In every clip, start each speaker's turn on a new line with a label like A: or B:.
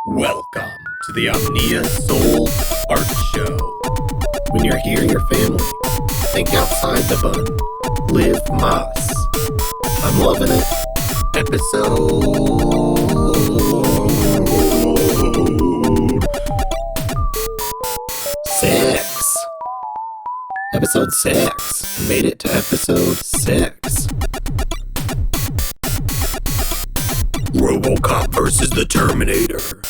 A: Welcome to the Omnia Sol Art Show. When you're here, your family. Think outside the bun. Live Mas. I'm loving it. Episode 6. Episode 6. Made it to episode 6. RoboCop versus the Terminator.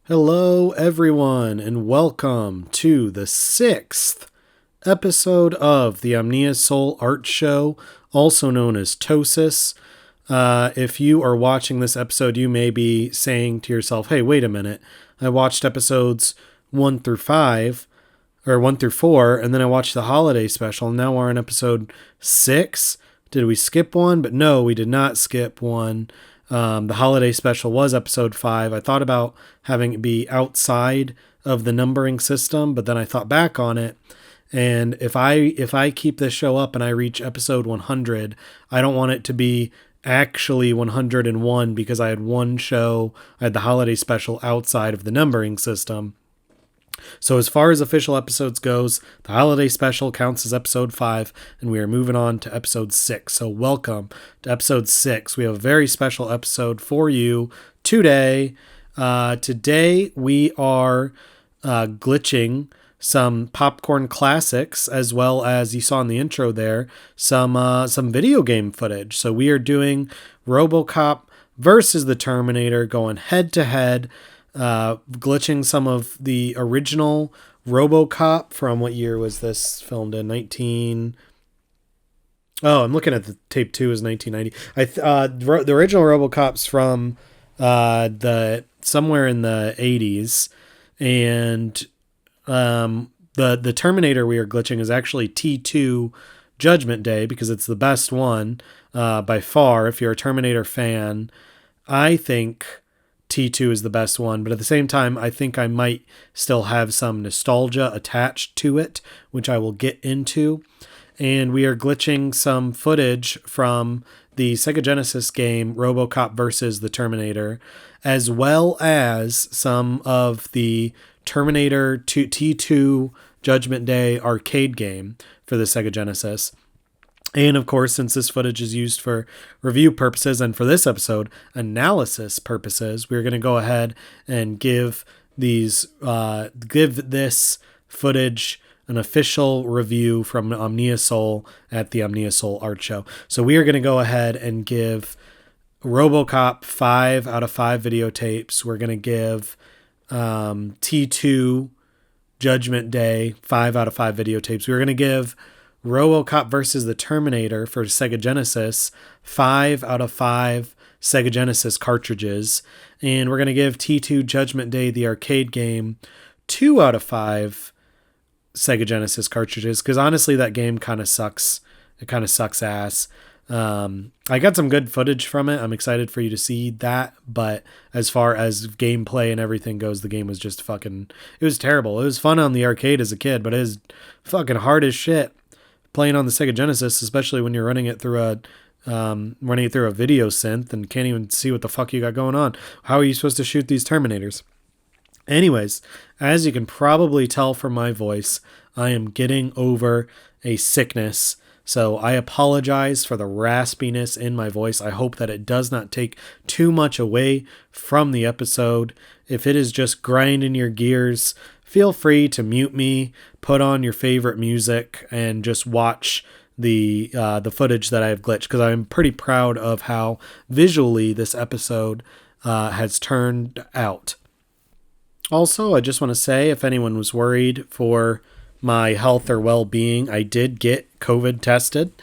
A: Hello, everyone, and welcome to the 6th episode of the Omnia Sol Art Show, also known as TOSAS. If you are watching this episode, you may be saying to yourself, hey, wait a minute. I watched episodes 1 through 5, or 1 through 4, and then I watched the holiday special. Now we're on episode 6. Did we skip one? But no, we did not skip one. The holiday special was episode 5. I thought about having it be outside of the numbering system, but then I thought back on it. And if I keep this show up and I reach episode 100, I don't want it to be actually 101 because I had one show, I had the holiday special outside of the numbering system. So as far as official episodes goes, the holiday special counts as episode 5, and we are moving on to episode 6. So welcome to episode 6. We have a very special episode for you today. Today we are glitching some popcorn classics, as well as you saw in the intro there, some video game footage. So we are doing RoboCop versus the Terminator, going head to head. Glitching some of the original RoboCop from what year was this filmed in? I'm looking at the tape 2 is 1990. The original RoboCop's from the somewhere in the 80s, and the Terminator we are glitching is actually T2 Judgment Day because it's the best one by far. If you're a Terminator fan, I think T2 is the best one, but at the same time, I think I might still have some nostalgia attached to it, which I will get into. And we are glitching some footage from the Sega Genesis game RoboCop versus the Terminator, as well as some of the Terminator T2 Judgment Day arcade game for the Sega Genesis. And of course, since this footage is used for review purposes and for this episode, analysis purposes, we're going to go ahead and give this footage an official review from Omnia Sol at the Omnia Sol Art Show. So we are going to go ahead and give RoboCop 5 out of 5 videotapes. We're going to give T2 Judgment Day 5 out of 5 videotapes. We're going to give RoboCop versus the Terminator for Sega Genesis 5 out of 5 Sega Genesis cartridges, and we're going to give T2 Judgment Day, the arcade game, 2 out of 5 Sega Genesis cartridges, because honestly that game kind of sucks. It kind of sucks ass. I got some good footage from it. I'm excited for you to see that, but as far as gameplay and everything goes, the game was just it was terrible. It was fun on the arcade as a kid, but it is fucking hard as shit playing on the Sega Genesis, especially when you're running it through a video synth and can't even see what the fuck you got going on. How are you supposed to shoot these Terminators? Anyways, as you can probably tell from my voice, I am getting over a sickness. So I apologize for the raspiness in my voice. I hope that it does not take too much away from the episode. If it is just grinding your gears, feel free to mute me, put on your favorite music, and just watch the footage that I have glitched, because I'm pretty proud of how visually this episode has turned out. Also, I just want to say, if anyone was worried for my health or well-being, I did get COVID tested.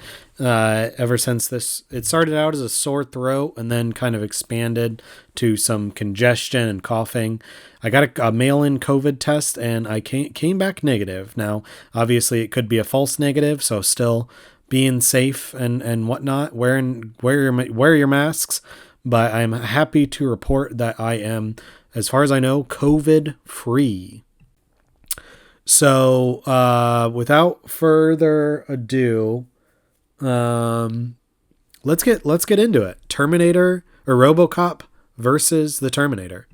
A: Ever since this, it started out as a sore throat and then kind of expanded to some congestion and coughing. I got a mail-in COVID test and I came back negative. Now, obviously it could be a false negative, so still being safe and whatnot, wear your masks, but I'm happy to report that I am, as far as I know, COVID free. So, without further ado, let's let's get into it. Terminator or RoboCop versus the Terminator.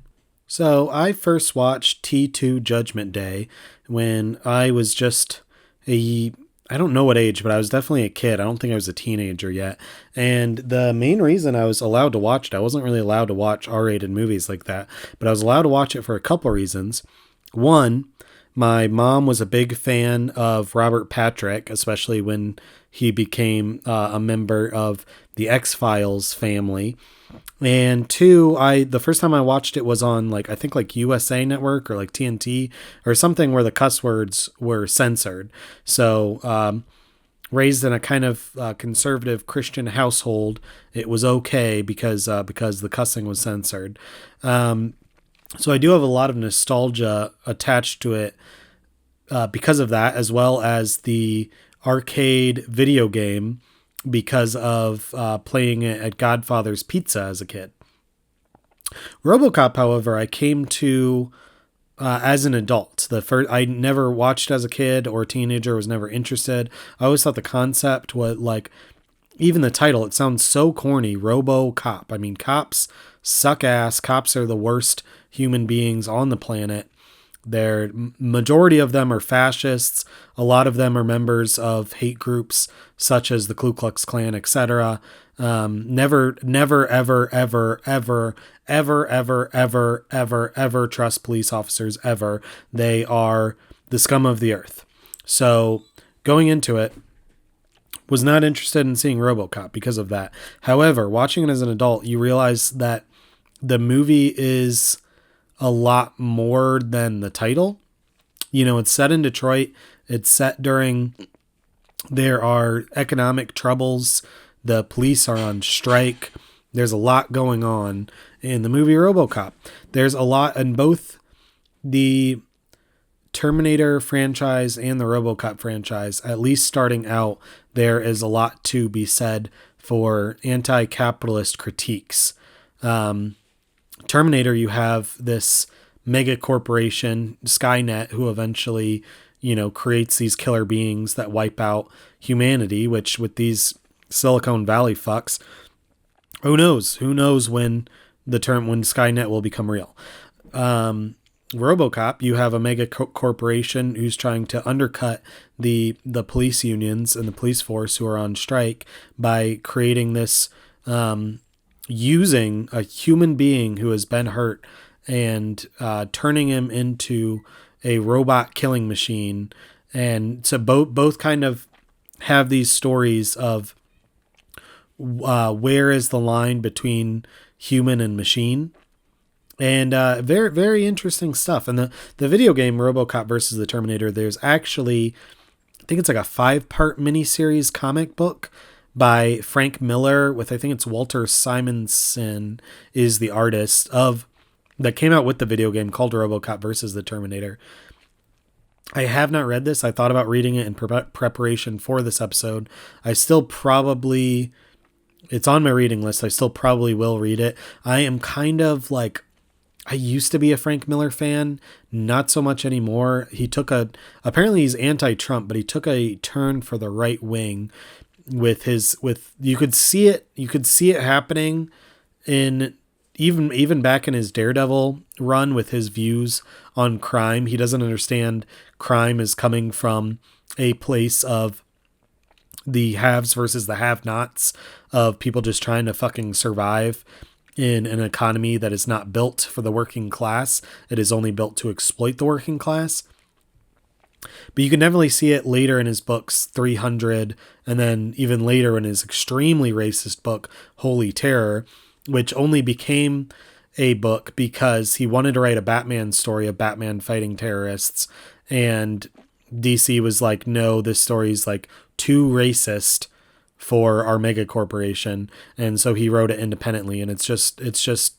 A: So I first watched T2 Judgment Day when I was just I don't know what age, but I was definitely a kid. I don't think I was a teenager yet. And the main reason I was allowed to watch it, I wasn't really allowed to watch R-rated movies like that, but I was allowed to watch it for a couple of reasons. One, my mom was a big fan of Robert Patrick, especially when he became a member of the X-Files family. And two, the first time I watched it was on I think USA Network or TNT or something where the cuss words were censored. So raised in a kind of conservative Christian household, it was okay because the cussing was censored. So I do have a lot of nostalgia attached to it because of that, as well as the arcade video game, because of playing it at Godfather's Pizza as a kid. RoboCop, however, I came to as an adult. I never watched as a kid or teenager, was never interested. I always thought the concept was even the title, it sounds so corny, RoboCop. I mean, cops suck ass. Cops are the worst human beings on the planet. Majority of them are fascists. A lot of them are members of hate groups such as the Ku Klux Klan, etc. Never, ever, ever, ever, ever, ever, ever, ever, ever trust police officers ever. They are the scum of the earth. So going into it, was not interested in seeing RoboCop because of that. However, watching it as an adult, you realize that the movie is a lot more than the title. It's set in Detroit. It's set during, there are economic troubles. The police are on strike. There's a lot going on in the movie RoboCop. There's a lot in both the Terminator franchise and the RoboCop franchise. At least starting out, there is a lot to be said for anti-capitalist critiques. Terminator, you have this mega corporation, Skynet, who eventually, creates these killer beings that wipe out humanity, which with these Silicon Valley fucks, who knows when when Skynet will become real. RoboCop, you have a mega corporation who's trying to undercut the police unions and the police force who are on strike by creating this, using a human being who has been hurt and turning him into a robot killing machine. And so both kind of have these stories of where is the line between human and machine. And very, very interesting stuff. And the video game RoboCop versus the Terminator, there's actually, I think it's a 5-part miniseries comic book by Frank Miller with, I think it's Walter Simonson is the artist that came out with the video game called RoboCop versus the Terminator. I have not read this. I thought about reading it in preparation for this episode. It's on my reading list. I still probably will read it. I am kind of I used to be a Frank Miller fan, not so much anymore. Apparently he's anti-Trump, but he took a turn for the right wing you could see it happening in even back in his Daredevil run with his views on crime. He doesn't understand crime is coming from a place of the haves versus the have-nots, of people just trying to fucking survive in an economy that is not built for the working class. It is only built to exploit the working class. But you can definitely see it later in his books, 300, and then even later in his extremely racist book, Holy Terror, which only became a book because he wanted to write a Batman story of Batman fighting terrorists. And DC was like, no, this story's too racist for our mega corporation. And so he wrote it independently, and it's just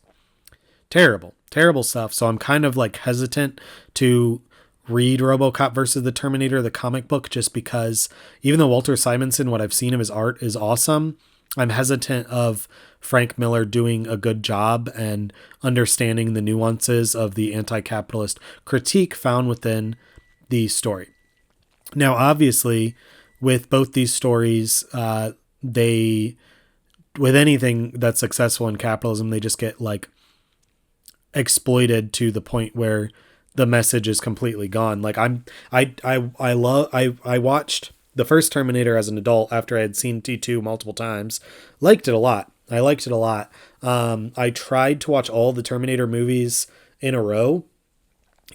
A: terrible stuff. So I'm kind of hesitant to read RoboCop versus the Terminator, the comic book, just because even though Walter Simonson, what I've seen of his art is awesome, I'm hesitant of Frank Miller doing a good job and understanding the nuances of the anti-capitalist critique found within the story. Now, obviously, with both these stories, they with anything that's successful in capitalism, they just get like exploited to the point where the message is completely gone. Like I watched the first Terminator as an adult after I had seen T2 multiple times. Liked it a lot. I liked it a lot. I tried to watch all the Terminator movies in a row.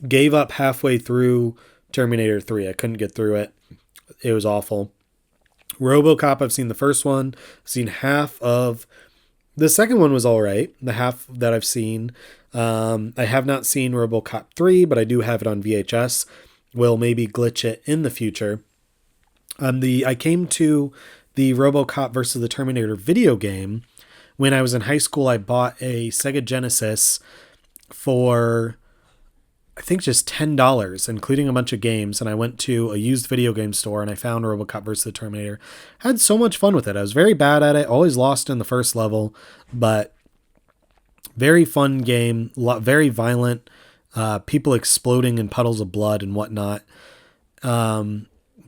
A: Gave up halfway through Terminator 3. I couldn't get through it. It was awful. RoboCop, I've seen the first one. I've seen half of... The second one was all right. The half that I've seen. I have not seen RoboCop 3, but I do have it on VHS. Will maybe glitch it in the future. I came to the RoboCop versus the Terminator video game when I was in high school. I bought a Sega Genesis for, I think, just $10, including a bunch of games. And I went to a used video game store and I found RoboCop versus the Terminator. I had so much fun with it. I was very bad at it. Always lost in the first level, but very fun game. Very violent. People exploding in puddles of blood and whatnot.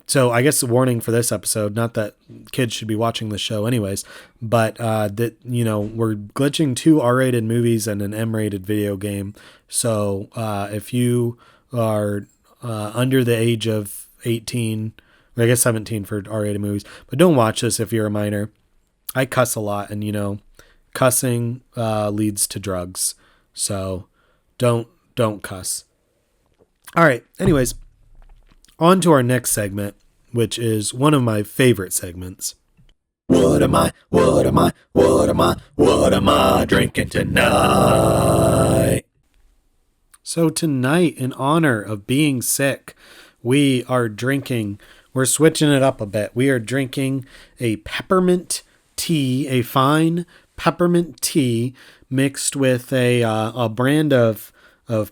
A: So I guess the warning for this episode, not that kids should be watching the show anyways, but that, we're glitching 2 R-rated movies and an M-rated video game. So if you are under the age of 18, or I guess 17 for R-rated movies, but don't watch this if you're a minor. I cuss a lot, and cussing leads to drugs. So don't cuss. All right. Anyways, on to our next segment, which is one of my favorite segments. What am I drinking tonight? So tonight, in honor of being sick, we're switching it up a bit. We are drinking a peppermint tea, a fine peppermint tea mixed with a brand of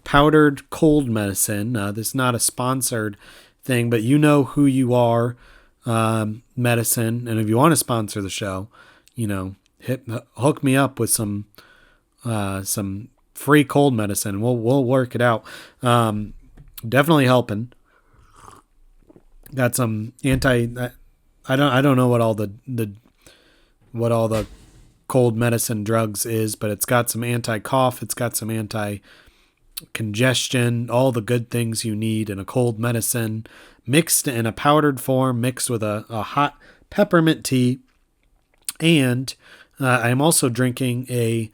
A: powdered cold medicine. This is not a sponsored thing, but you know who you are, medicine. And if you want to sponsor the show, hook me up with some free cold medicine. We'll work it out. Definitely helping. Got some I don't know what all the cold medicine drugs is, but it's got some anti-cough. It's got some anti-congestion, all the good things you need in a cold medicine, mixed in a powdered form, mixed with a hot peppermint tea. And I'm also drinking a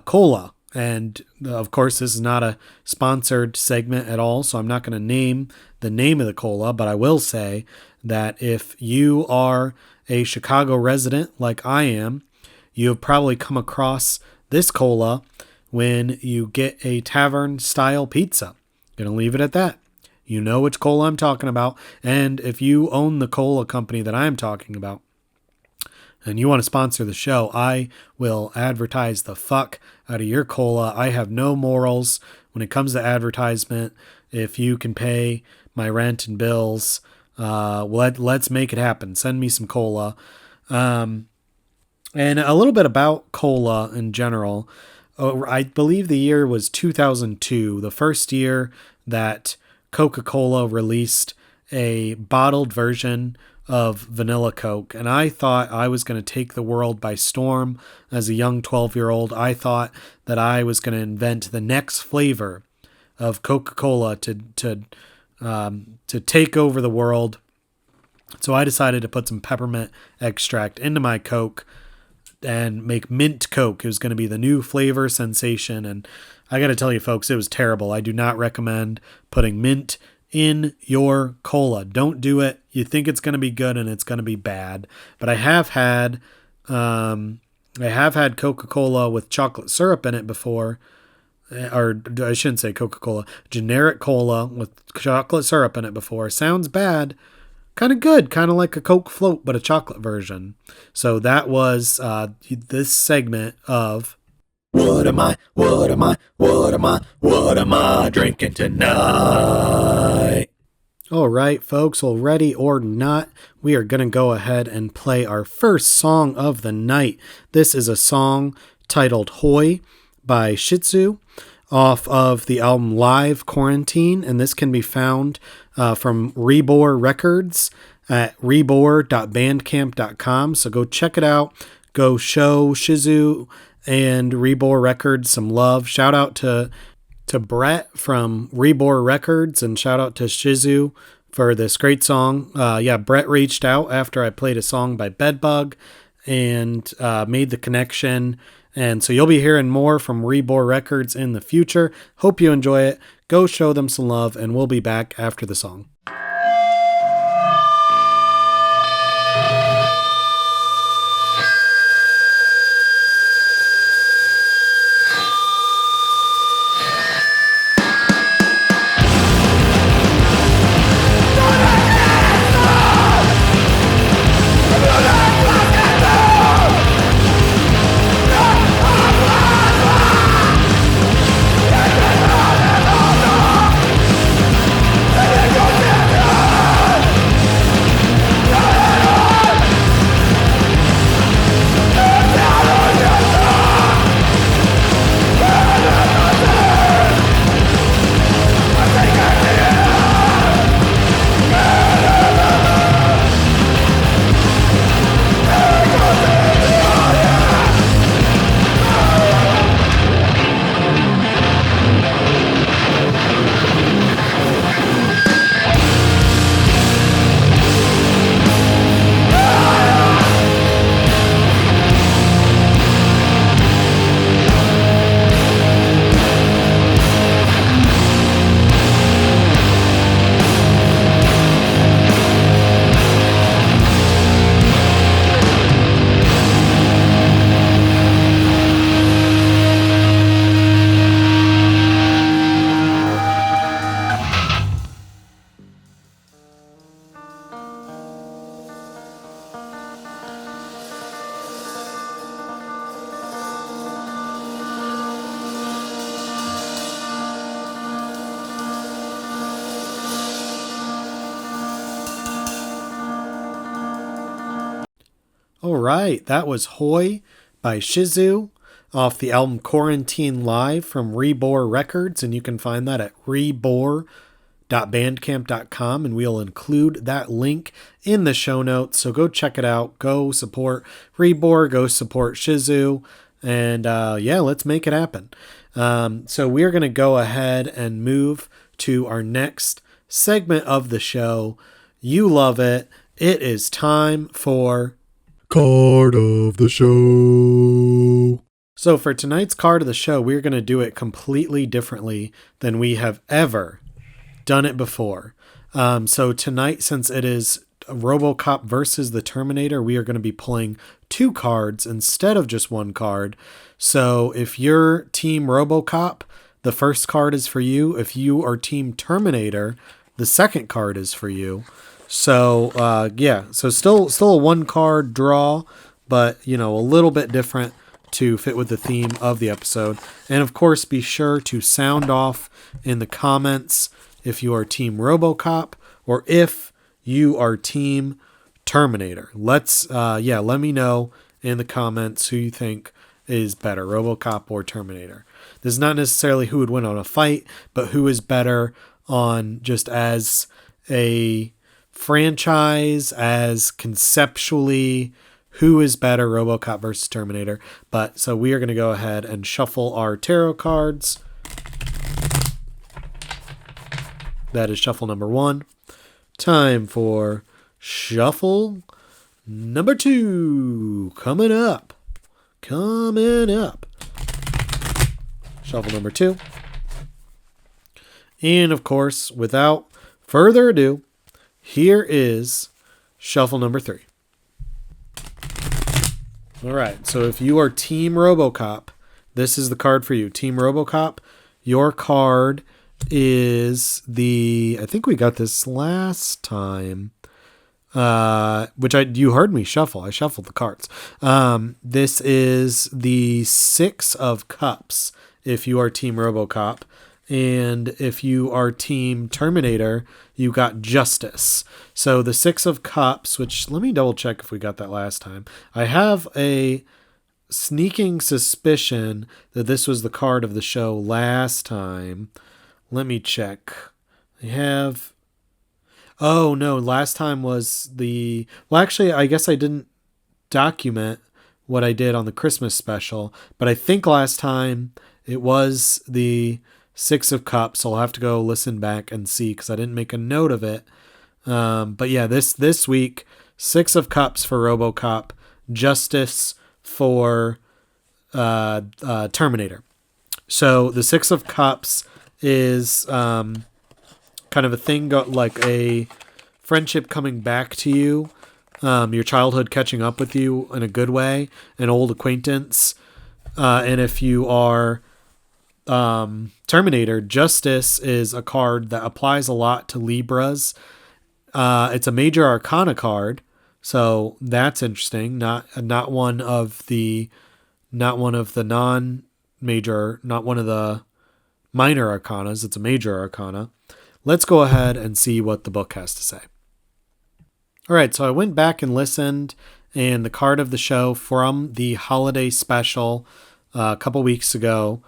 A: cola. And of course, this is not a sponsored segment at all, so I'm not going to name the name of the cola, but I will say that if you are a Chicago resident like I am, you have probably come across this cola when you get a tavern-style pizza. Gonna leave it at that. You know which cola I'm talking about, and if you own the cola company that I'm talking about, and you want to sponsor the show, I will advertise the fuck out of your cola. I have no morals when it comes to advertisement. If you can pay my rent and bills, let's make it happen. Send me some cola. And a little bit about cola in general. I believe the year was 2002, the first year that Coca-Cola released a bottled version of vanilla Coke. And I thought I was going to take the world by storm as a young 12-year-old. I thought that I was going to invent the next flavor of Coca-Cola to take over the world. So I decided to put some peppermint extract into my Coke and make mint Coke. It was going to be the new flavor sensation. And I got to tell you, folks, it was terrible. I do not recommend putting mint in your cola. Don't do it. You think it's going to be good and it's going to be bad. But I have had Coca-Cola with chocolate syrup in it before. Or I shouldn't say Coca-Cola. Generic cola with chocolate syrup in it before. Sounds bad. Kind of good. Kind of like a Coke float, but a chocolate version. So that was this segment of What am I drinking tonight? All right, folks, well, ready or not, we are going to go ahead and play our first song of the night. This is a song titled Hoy by Shih Tzu off of the album Live Quarantine, and this can be found from Rebor Records at rebor.bandcamp.com. So go check it out. Go show Shih Tzu and Rebor Records some love. Shout out to Brett from Rebor Records, and shout out to Shih Tzu for this great song. Brett reached out after I played a song by Bedbug and made the connection. And so you'll be hearing more from Rebor Records in the future. Hope you enjoy it. Go show them some love, and we'll be back after the song. All right, that was Hoy by Shih Tzu off the album Quarantine Live from Rebor Records, and you can find that at rebor.bandcamp.com, and we'll include that link in the show notes. So go check it out. Go support Rebor. Go support Shih Tzu, and let's make it happen. So we're going to go ahead and move to our next segment of the show. You love it. It is time for Card of the Show. So for tonight's Card of the Show, we're going to do it completely differently than we have ever done it before. So tonight, since it is RoboCop versus the Terminator, we are going to be pulling 2 cards instead of just 1 card. So if you're Team RoboCop, the first card is for you. If you are Team Terminator, the second card is for you. So, so still a 1 card draw, but, a little bit different to fit with the theme of the episode. And of course, be sure to sound off in the comments if you are Team RoboCop or if you are Team Terminator. Let me know in the comments who you think is better, RoboCop or Terminator. This is not necessarily who would win on a fight, but who is better on just as a franchise, as conceptually, who is better, RoboCop versus Terminator. But so we are going to go ahead and shuffle our tarot cards. That is shuffle number 1. Time for shuffle number 2. Coming up. Shuffle number 2. And of course, without further ado, here is shuffle number 3. All right, so if you are Team RoboCop, this is the card for you. Team RoboCop, your card is I think we got this last time, you heard me shuffle. I shuffled the cards. This is the 6 of Cups if you are Team RoboCop. And if you are Team Terminator, you got Justice. So the 6 of Cups, which let me double check if we got that last time. I have a sneaking suspicion that this was the card of the show last time. Let me check. Oh no, last time was actually, I guess I didn't document what I did on the Christmas special, but I think last time it was the Six of Cups. So I'll have to go listen back and see because I didn't make a note of it. But yeah, this week, Six of Cups for RoboCop, Justice for Terminator. So the Six of Cups is kind of a thing, like a friendship coming back to you, your childhood catching up with you in a good way, an old acquaintance. And if you are Terminator, Justice is a card that applies a lot to Libras. It's a major arcana card, so that's interesting. Not one of the non-major, not one of the minor arcanas. It's a major arcana. Let's go ahead and see what the book has to say. All right, so I went back and listened, and the card of the show from the holiday special a couple weeks ago.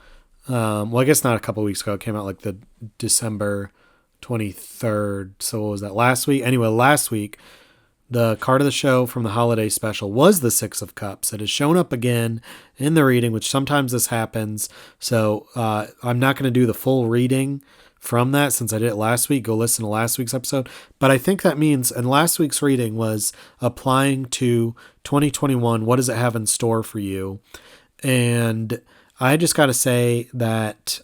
A: Well, I guess not a couple weeks ago. It came out like the December 23rd. So what was that, last week? Anyway, last week, the card of the show from the holiday special was the Six of Cups. It has shown up again in the reading, which sometimes this happens. So I'm not going to do the full reading from that since I did it last week. Go listen to last week's episode. But I think that means, and last week's reading was applying to 2021. What does it have in store for you? And I just got to say that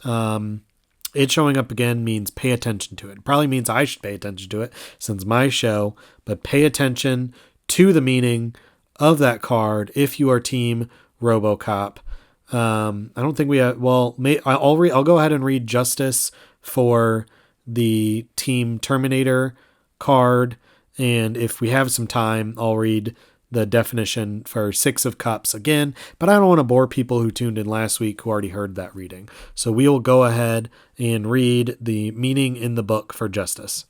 A: it showing up again means pay attention to it. It probably means I should pay attention to it since my show, but pay attention to the meaning of that card if you are team RoboCop. I don't think we have, well, I'll go ahead and read Justice for the team Terminator card. And if we have some time, I'll read the definition for Six of Cups again, but I don't want to bore people who tuned in last week who already heard that reading. So we will go ahead and read the meaning in the book for Justice.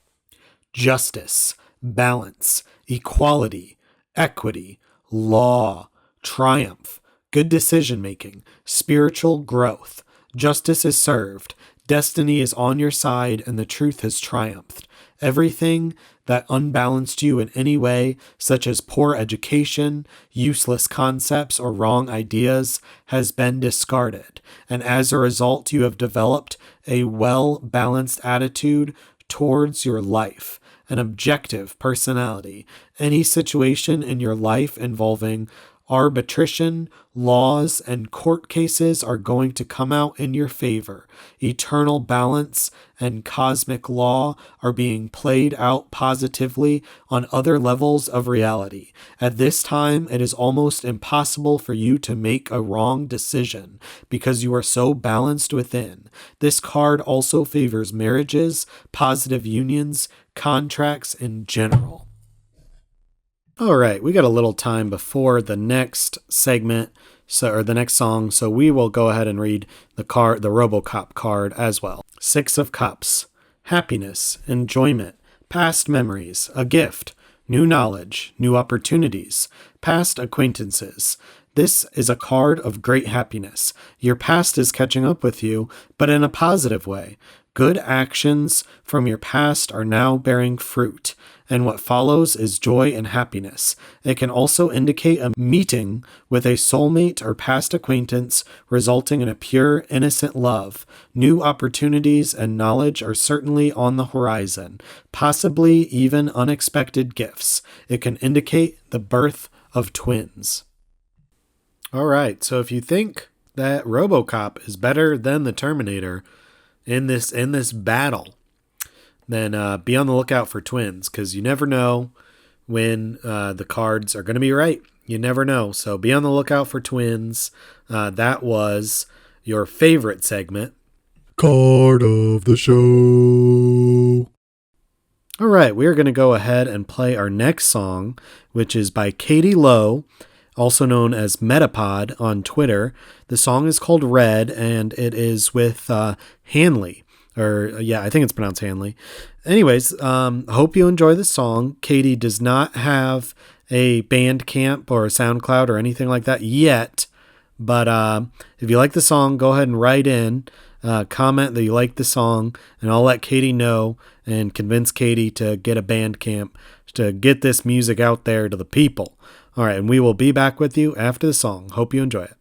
A: Justice, balance, equality, equity, law, triumph, good decision-making, spiritual growth. Justice is served. Destiny is on your side and the truth has triumphed. Everything that unbalanced you in any way, such as poor education, useless concepts, or wrong ideas, has been discarded. And as a result, you have developed a well-balanced attitude towards your life, an objective personality. Any situation in your life involving arbitration, laws, and court cases are going to come out in your favor. Eternal balance and cosmic law are being played out positively on other levels of reality. At this time, it is almost impossible for you to make a wrong decision because you are so balanced within. This card also favors marriages, positive unions, contracts in general. All right, we got a little time before the next segment, or the next song, so we will go ahead and read the RoboCop card as well. Six of Cups, happiness, enjoyment, past memories, a gift, new knowledge, new opportunities, past acquaintances. This is a card of great happiness. Your past is catching up with you, but in a positive way. Good actions from your past are now bearing fruit, and what follows is joy and happiness. It can also indicate a meeting with a soulmate or past acquaintance, resulting in a pure, innocent love. New opportunities and knowledge are certainly on the horizon, possibly even unexpected gifts. It can indicate the birth of twins. All right, so if you think that RoboCop is better than the Terminator in this battle, then be on the lookout for twins, because you never know when the cards are going to be right. You never know. So be on the lookout for twins. That was your favorite segment, Card of the Show. All right, we're going to go ahead and play our next song, which is by Katie Lowe, also known as Metapod on Twitter. The song is called Red, and it is with Hanley. I think it's pronounced Hanley. Anyways, hope you enjoy the song. Katie does not have a Bandcamp or a SoundCloud or anything like that yet, but if you like the song, go ahead and write in, comment that you like the song, and I'll let Katie know and convince Katie to get a Bandcamp to get this music out there to the people. All right, and we will be back with you after the song. Hope you enjoy it.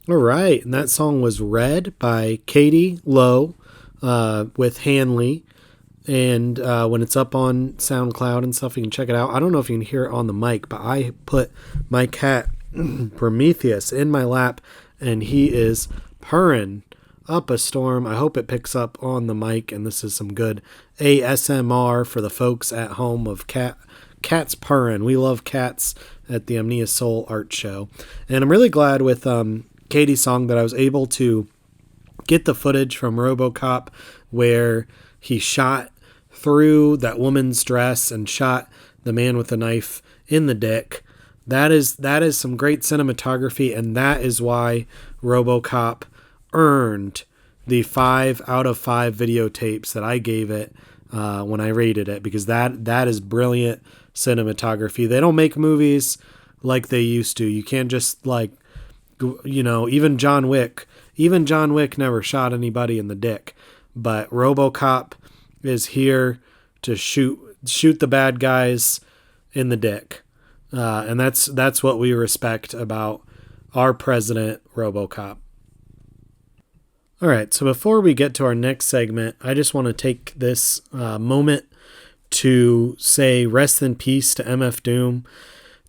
A: All right, and that song was Red by Katie Lowe with Hanley. And when it's up on SoundCloud and stuff, you can check it out. I don't know if you can hear it on the mic, but I put my cat Prometheus in my lap, and he is purring up a storm. I hope it picks up on the mic, and this is some good ASMR for the folks at home of cats purring. We love cats at the Omnia Sol art show. And I'm really glad with Katie's song that I was able to get the footage from RoboCop where he shot through that woman's dress and shot the man with the knife in the dick. That is some great cinematography, and that is why RoboCop earned the 5 out of 5 videotapes that I gave it when I rated it, because that is brilliant cinematography. They don't make movies like they used to. You can't just even John Wick never shot anybody in the dick, but RoboCop is here to shoot the bad guys in the dick. And that's what we respect about our president, RoboCop. All right, so before we get to our next segment, I just want to take this moment to say rest in peace to MF Doom.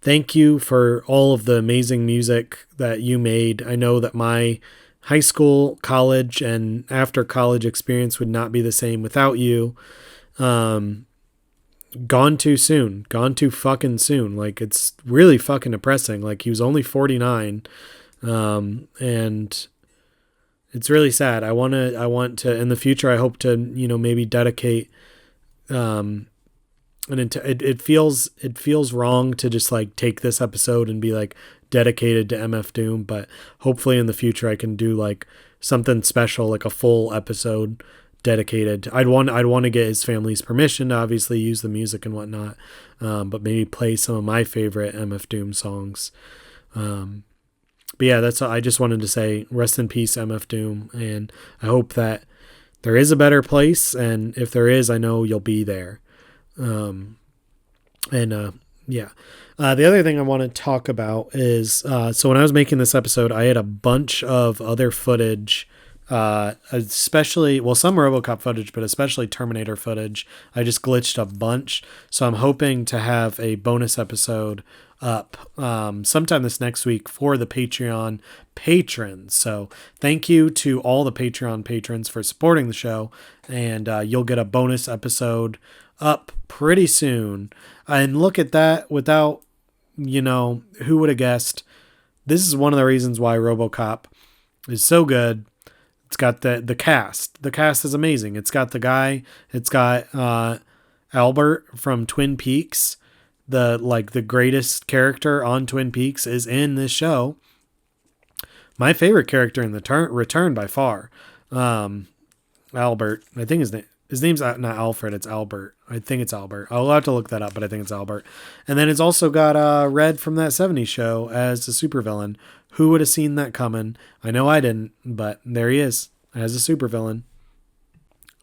A: Thank you for all of the amazing music that you made. I know that my high school, college, and after college experience would not be the same without you. Gone too soon. Gone too fucking soon. Like, it's really fucking depressing. Like, he was only 49. And it's really sad. I want to, in the future, I hope to, maybe dedicate, and it feels wrong to just like take this episode and be like dedicated to MF Doom, but hopefully in the future I can do like something special, like a full episode dedicated. I'd want to get his family's permission to obviously use the music and whatnot, but maybe play some of my favorite MF Doom songs. But yeah, that's all. I just wanted to say rest in peace, MF Doom, and I hope that there is a better place, and if there is, I know you'll be there. Yeah. The other thing I want to talk about is, so when I was making this episode, I had a bunch of other footage, especially, well, some RoboCop footage, but especially Terminator footage. I just glitched a bunch. So I'm hoping to have a bonus episode up sometime this next week for the Patreon patrons. So thank you to all the Patreon patrons for supporting the show, and you'll get a bonus episode up pretty soon. And look at that, without, who would have guessed? This is one of the reasons why RoboCop is so good. It's got the cast. The cast is amazing. It's got Albert from Twin Peaks. The greatest character on Twin Peaks is in this show. My favorite character in the Return by far. Albert. I think his name's not Alfred, it's Albert. I think it's Albert. I'll have to look that up, but I think it's Albert. And then it's also got Red from That 70s Show as a supervillain. Who would have seen that coming? I know I didn't, but there he is as a supervillain.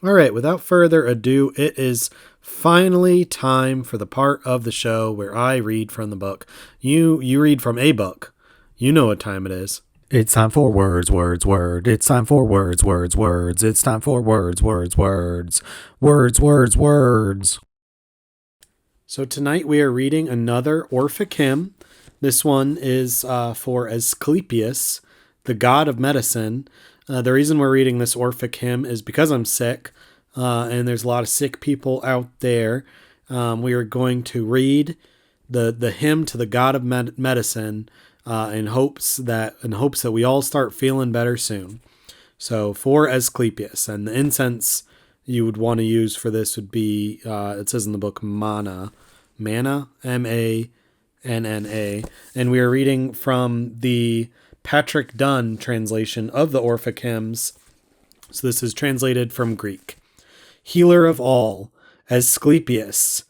A: All right, without further ado, it is finally time for the part of the show where I read from the book. You read from a book. You know what time it is.
B: It's time for words. It's time for words. It's time for words.
A: So tonight we are reading another Orphic hymn. This one is for Asclepius, the god of medicine. The reason we're reading this Orphic hymn is because I'm sick, and there's a lot of sick people out there. We are going to read the hymn to the god of medicine, in hopes that we all start feeling better soon. So for Asclepius, and the incense you would want to use for this would be, it says in the book, manna, Manna, and we are reading from the Patrick Dunn translation of the Orphic hymns. So this is translated from Greek. Healer of all, Asclepius,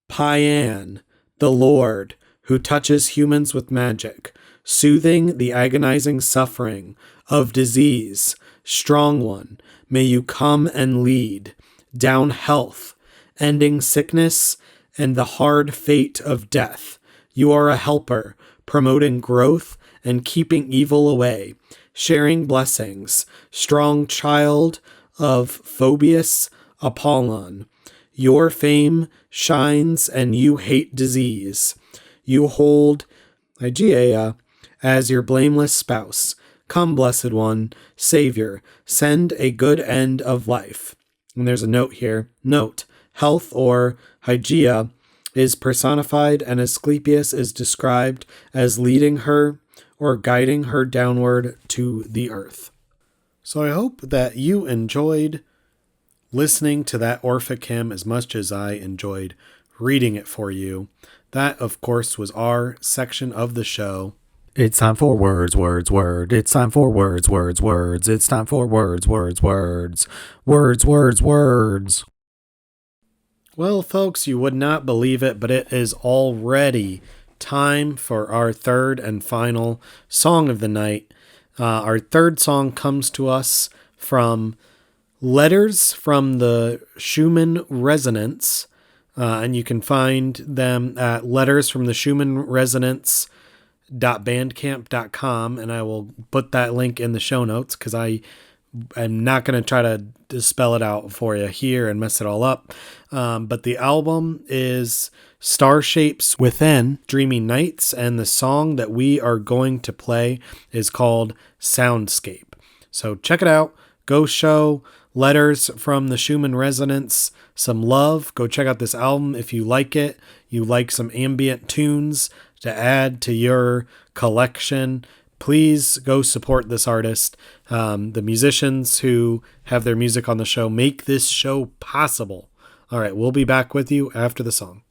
A: Paean, the Lord, who touches humans with magic, soothing the agonizing suffering of disease. Strong one, may you come and lead down health, ending sickness and the hard fate of death. You are a helper, promoting growth and keeping evil away, sharing blessings. Strong child of Phoebus Apollon, your fame shines and you hate disease. You hold Hygeia as your blameless spouse. Come, blessed one, Savior, send a good end of life. And there's a note here. Note, health or Hygeia is personified, and Asclepius is described as leading her or guiding her downward to the earth. So I hope that you enjoyed listening to that Orphic hymn as much as I enjoyed reading it for you. That, of course, was our section of the show.
B: It's time for words. It's time for words. It's time for words.
A: Well, folks, you would not believe it, but it is already time for our third and final song of the night. Our third song comes to us from Letters from the Schumann Resonance, and you can find them at lettersfromtheschumann-resonance.bandcamp.com, and I will put that link in the show notes because I'm not going to try to spell it out for you here and mess it all up. But the album is Star Shapes Within, Dreamy Nights, and the song that we are going to play is called Soundscape. So check it out. Go show Letters from the Schumann Resonance some love. Go check out this album if you like it. You like some ambient tunes to add to your collection. Please go support this artist. The musicians who have their music on the show make this show possible. All right, we'll be back with you after the song.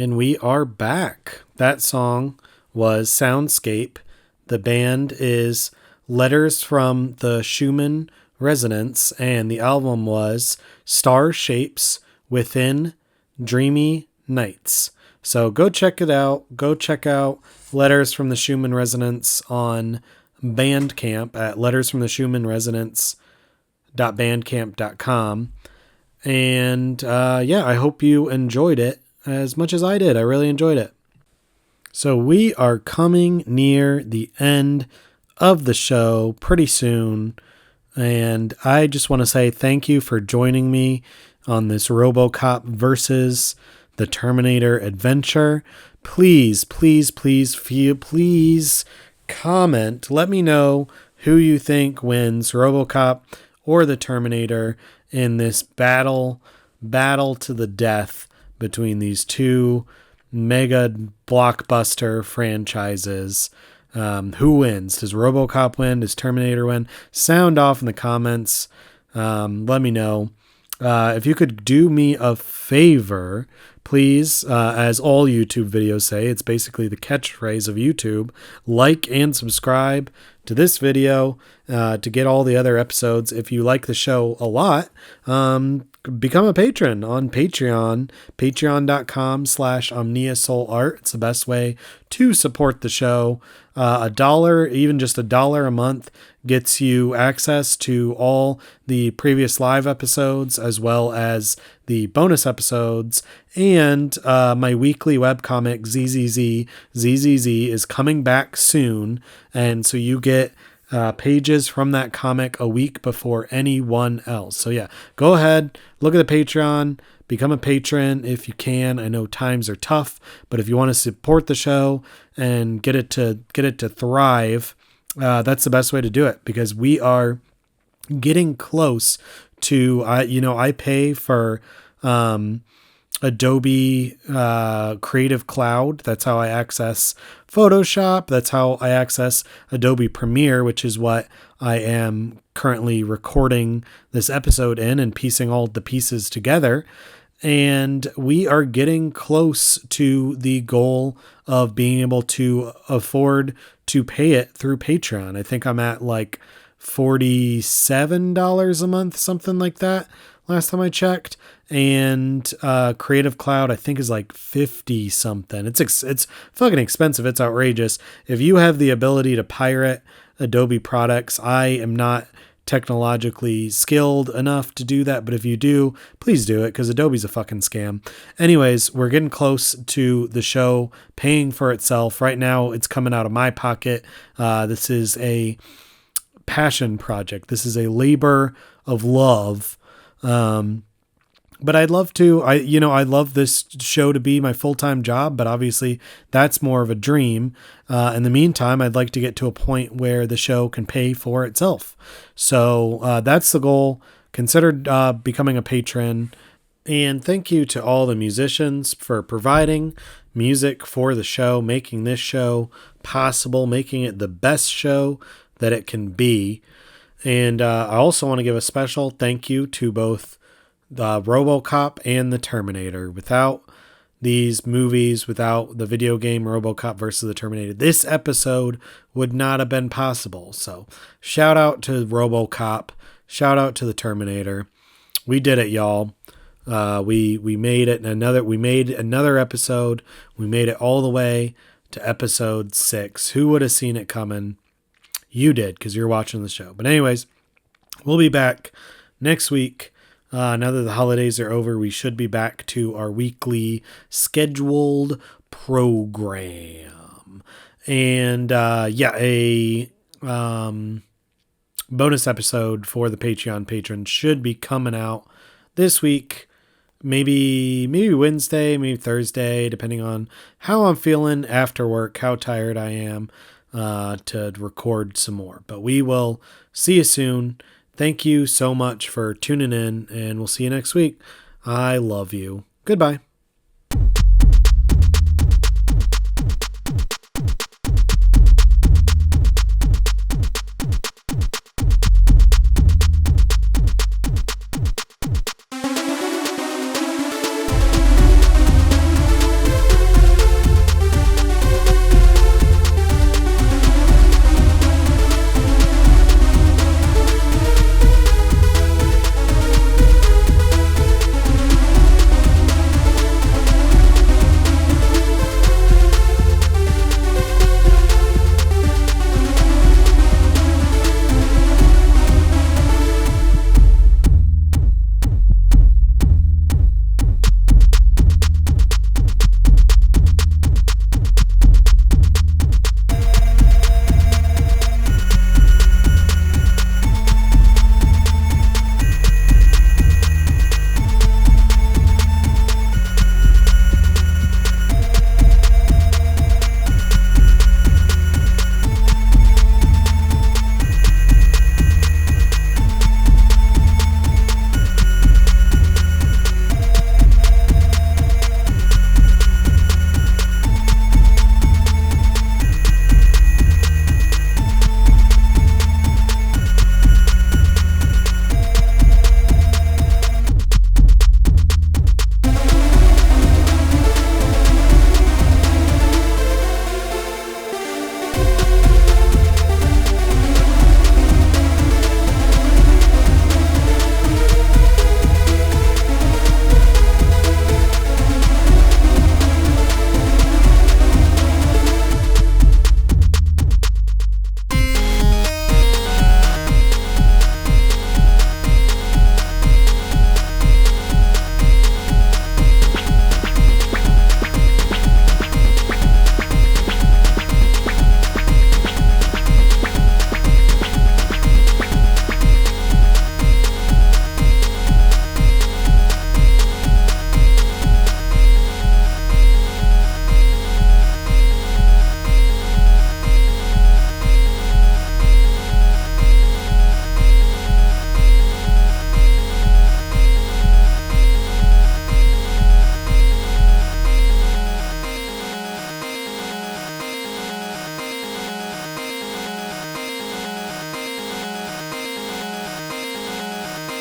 A: And we are back. That song was Soundscape. The band is Letters from the Schumann Resonance, and the album was Star Shapes Within Dreamy Nights. So go check it out. Go check out Letters from the Schumann Resonance on Bandcamp at lettersfromtheschumann.bandcamp.com. And I hope you enjoyed it as much as I did. I really enjoyed it. So we are coming near the end of the show pretty soon. And I just want to say thank you for joining me on this RoboCop versus the Terminator adventure. Please comment. Let me know who you think wins, RoboCop or the Terminator, in this battle to the death between these two mega blockbuster franchises. Who wins? Does RoboCop win? Does Terminator win? Sound off in the comments. Let me know. If you could do me a favor, please, as all YouTube videos say, it's basically the catchphrase of YouTube, like and subscribe to this video to get all the other episodes. If you like the show a lot, become a patron on Patreon, patreon.com/Omnia Sol Art. It's the best way to support the show. $1, even just $1 a month, gets you access to all the previous live episodes as well as the bonus episodes. And my weekly webcomic ZZZ is coming back soon. And so you get pages from that comic a week before anyone else. So yeah, go ahead, look at the Patreon, become a patron if you can. I know times are tough, but if you want to support the show and get it to thrive, that's the best way to do it, because we are getting close to, I pay for Adobe Creative Cloud. That's how I access Photoshop. That's how I access Adobe Premiere, which is what I am currently recording this episode in and piecing all the pieces together. And we are getting close to the goal of being able to afford to pay it through Patreon. I think I'm at like $47 a month, something like that, last time I checked. And Creative Cloud, I think, is like 50 something. It's fucking expensive. It's outrageous. If you have the ability to pirate Adobe products, I am not technologically skilled enough to do that, but if you do, please do it, because Adobe's a fucking scam. Anyways, we're getting close to the show paying for itself. Right now, it's coming out of my pocket. This is a passion project. This is a labor of love. But I'd love to, I love this show to be my full-time job, but obviously that's more of a dream. In the meantime, I'd like to get to a point where the show can pay for itself. So that's the goal. Consider becoming a patron. And thank you to all the musicians for providing music for the show, making this show possible, making it the best show that it can be. And I also want to give a special thank you to both the RoboCop and the Terminator. Without these movies, without the video game RoboCop versus the Terminator, this episode would not have been possible. So shout out to RoboCop, shout out to the Terminator. We did it, y'all. We made it. We made another episode. We made it all the way to episode 6. Who would have seen it coming? You did, because you're watching the show. But anyways, we'll be back next week. Now that the holidays are over, we should be back to our weekly scheduled program. And a bonus episode for the Patreon patrons should be coming out this week. Maybe Wednesday, maybe Thursday, depending on how I'm feeling after work, how tired I am to record some more. But we will see you soon. Thank you so much for tuning in, and we'll see you next week. I love you. Goodbye.